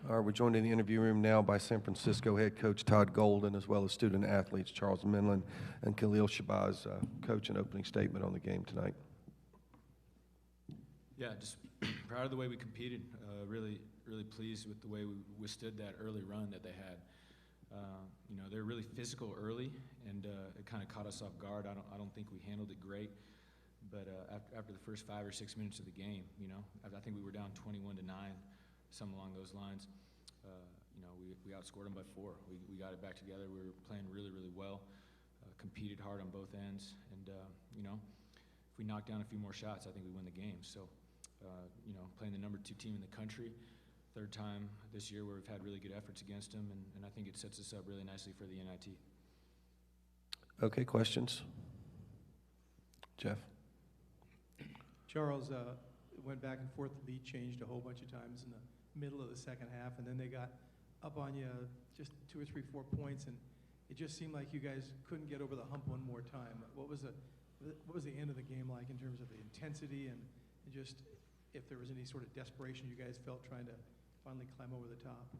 All right, we're joined in the interview room now by San Francisco head coach Todd Golden, as well as student athletes Charles Minlin and Khalil Shabazz. Coach, an opening statement on the game tonight. Yeah, just proud of the way we competed. Really pleased with the way we withstood that early run that they had. You know, they're really physical early, and it kind of caught us off guard. I don't think we handled it great, but after the first 5 or 6 minutes of the game, you know, I think we were down 21-9, something along those lines. You know, we outscored them by 4. We got it back together. We were playing really well, competed hard on both ends, and you know, if we knock down a few more shots, I think we win the game. So, you know, playing the #2 team in the country, third time this year where we've had really good efforts against them, and I think it sets us up really nicely for the NIT. Okay, questions? Jeff? Charles, went back and forth. The lead changed a whole bunch of times in the middle of the second half, and then they got up on you just 2 or 3, 4 points, and it just seemed like you guys couldn't get over the hump one more time. What was the end of the game like in terms of the intensity and just if there was any sort of desperation you guys felt trying to finally climb over the top?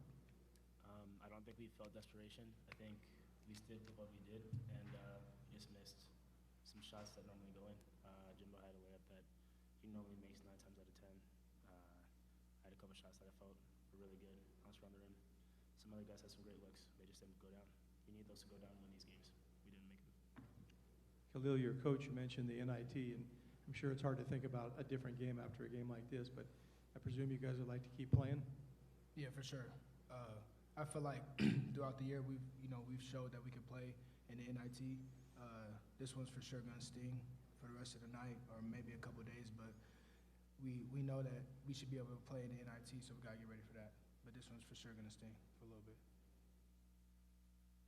I don't think we felt desperation. I think we stick with what we did, and just missed some shots that normally go in. Jimbo had a layup that he normally makes 9 times out of 10. I had a couple shots that I felt were really good, bounced around the rim. Some other guys had some great looks. They just didn't go down. You need those to go down and win these games. We didn't make them. Khalil, your coach, you mentioned the NIT, and I'm sure it's hard to think about a different game after a game like this, but I presume you guys would like to keep playing? Yeah, for sure. I feel like throughout the year we've showed that we can play in the NIT. This one's for sure gonna sting for the rest of the night or maybe a couple of days, but we know that we should be able to play in the NIT, so we gotta get ready for that. But this one's for sure gonna sting for a little bit.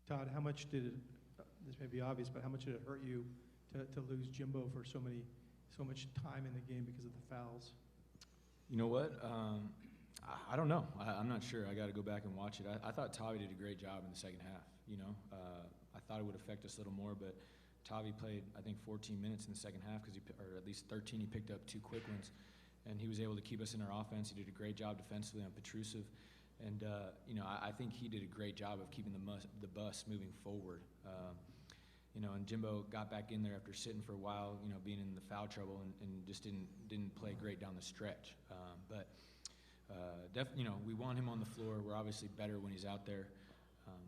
Todd, how much did it, this may be obvious, but how much did it hurt you to lose Jimbo for so much time in the game because of the fouls? You know what? I don't know. I'm not sure. I got to go back and watch it. I thought Tavi did a great job in the second half. You know, I thought it would affect us a little more, but Tavi played, I think, 14 minutes in the second half, or at least 13. He picked up 2 quick ones, and he was able to keep us in our offense. He did a great job defensively on Petrusev, and you know, I think he did a great job of keeping the bus moving forward. You know, and Jimbo got back in there after sitting for a while, you know, being in the foul trouble, and just didn't play great down the stretch. But you know, we want him on the floor. We're obviously better when he's out there.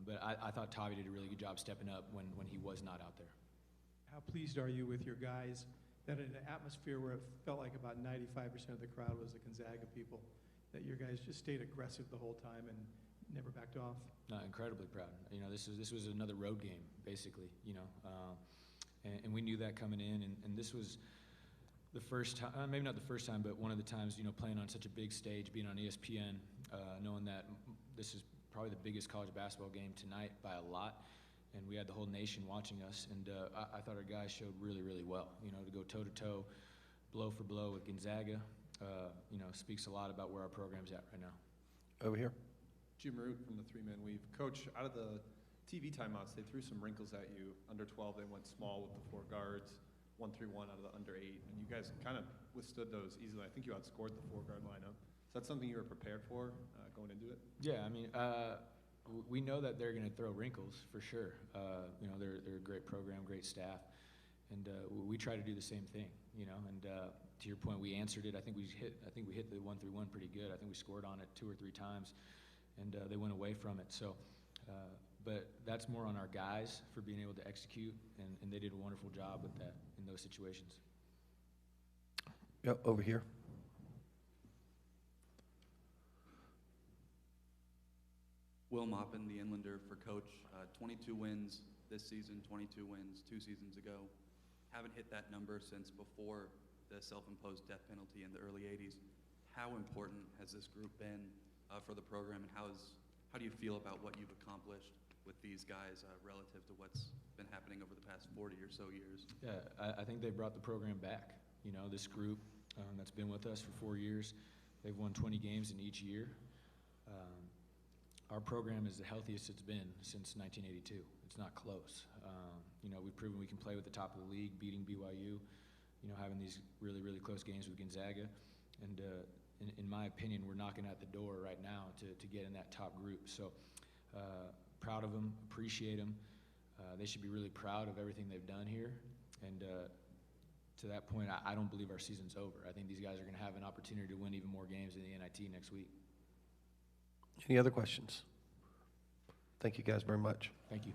But I thought Tavi did a really good job stepping up when he was not out there. How pleased are you with your guys that in an atmosphere where it felt like about 95% of the crowd was the Gonzaga people, that your guys just stayed aggressive the whole time and never backed off? Incredibly proud. You know, this was another road game, basically. You know, and we knew that coming in, and this was the first time, maybe not the first time, but one of the times, you know, playing on such a big stage, being on ESPN, knowing that this is probably the biggest college basketball game tonight by a lot, and we had the whole nation watching us, and I thought our guys showed really well. You know, to go toe-to-toe, blow for blow with Gonzaga, you know, speaks a lot about where our program's at right now. Over here. Jim Root from the 3-man weave. Coach, out of the TV timeouts, they threw some wrinkles at you. Under 12, they went small with the 4 guards, 1-3-1 out of the under 8, and you guys kind of withstood those easily. I think you outscored the 4-guard lineup. Is that something you were prepared for going into it? Yeah, I mean, we know that they're going to throw wrinkles for sure. You know, they're a great program, great staff, and we try to do the same thing. You know, and to your point, we answered it. I think we hit the 1-3-1 pretty good. I think we scored on it 2 or 3 times, and they went away from it. So, but that's more on our guys for being able to execute, and they did a wonderful job with that in those situations. Yep, over here. Will Moppin, the Inlander, for Coach. 22 wins this season, 22 wins 2 seasons ago. Haven't hit that number since before the self-imposed death penalty in the early 80s. How important has this group been for the program, and how do you feel about what you've accomplished with these guys relative to what's been happening over the past 40 or so years? Yeah, I think they brought the program back. You know, this group that's been with us for 4 years, they've won 20 games in each year. Our program is the healthiest it's been since 1982. It's not close. You know, we've proven we can play with the top of the league, beating BYU, you know, having these really close games with Gonzaga. And in my opinion, we're knocking at the door right now to get in that top group. So proud of them, appreciate them. They should be really proud of everything they've done here. And to that point, I don't believe our season's over. I think these guys are going to have an opportunity to win even more games in the NIT next week. Any other questions? Thank you guys very much. Thank you.